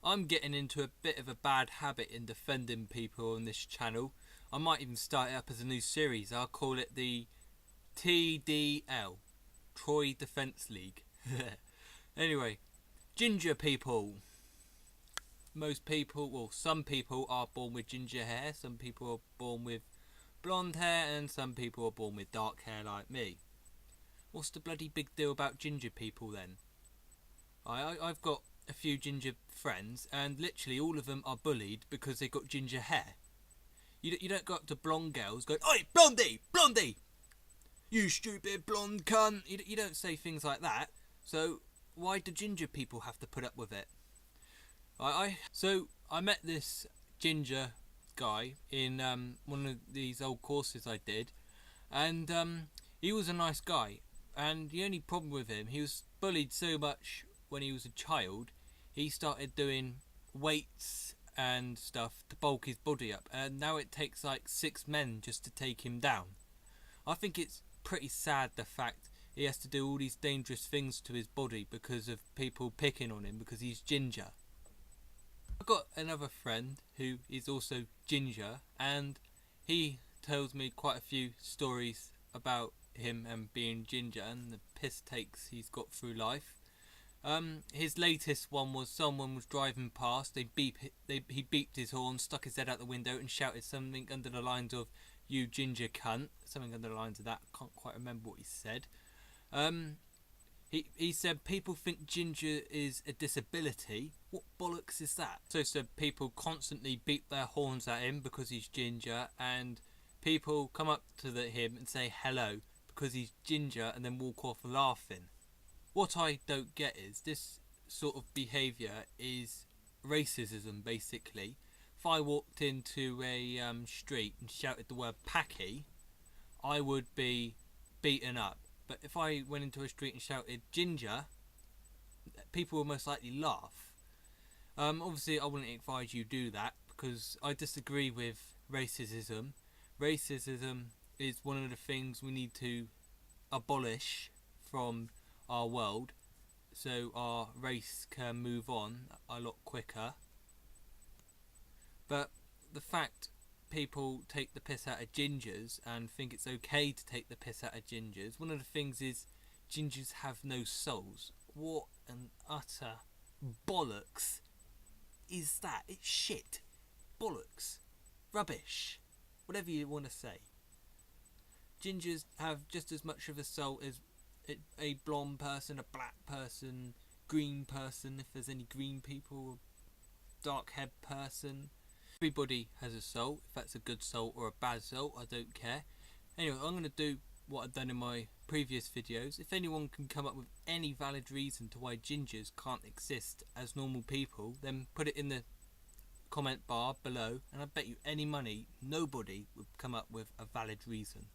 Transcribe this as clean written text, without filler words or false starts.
I'm getting into a bit of a bad habit in defending people on this channel. I might even start it up as a new series. I'll call it the TDL, Troy Defence League. Anyway, ginger people. Most people, well, some people are born with ginger hair, some people are born with blonde hair, and some people are born with dark hair like me. What's the bloody big deal about ginger people then? I've got a few ginger friends, and literally all of them are bullied because they got ginger hair. You don't go up to blonde girls going, "Oi, blondie, blondie! You stupid blonde cunt!" You don't say things like that. So why do ginger people have to put up with it? So I met this ginger guy in one of these old courses I did, and he was a nice guy. And the only problem with him, he was bullied so much when he was a child, he started doing weights and stuff to bulk his body up, and now it takes like 6 men just to take him down. I think it's pretty sad, the fact he has to do all these dangerous things to his body because of people picking on him because he's ginger. I've got another friend who is also ginger, and he tells me quite a few stories about him and being ginger and the piss takes he's got through life. His latest one was someone was driving past, he beeped his horn, stuck his head out the window and shouted something under the lines of "You ginger cunt," something under the lines of that. I can't quite remember what he said. He said people think ginger is a disability. What bollocks is that? So said people constantly beep their horns at him because he's ginger, and people come up to him and say hello because he's ginger and then walk off laughing. What I don't get is this sort of behaviour is racism, basically. If I walked into a street and shouted the word "packy," I would be beaten up. But if I went into a street and shouted "ginger," people would most likely laugh. Obviously, I wouldn't advise you do that because I disagree with racism. Racism is one of the things we need to abolish from our world so our race can move on a lot quicker. But the fact people take the piss out of gingers and think it's okay to take the piss out of gingers, one of the things is gingers have no souls. What an utter bollocks is that? It's shit. Bollocks. Rubbish. Whatever you want to say. Gingers have just as much of a soul as a blonde person, a black person, green person, if there's any green people, dark haired person. Everybody has a soul. If that's a good soul or a bad soul, I don't care. Anyway, I'm going to do what I've done in my previous videos. If anyone can come up with any valid reason to why gingers can't exist as normal people, then put it in the comment bar below, and I bet you any money nobody would come up with a valid reason.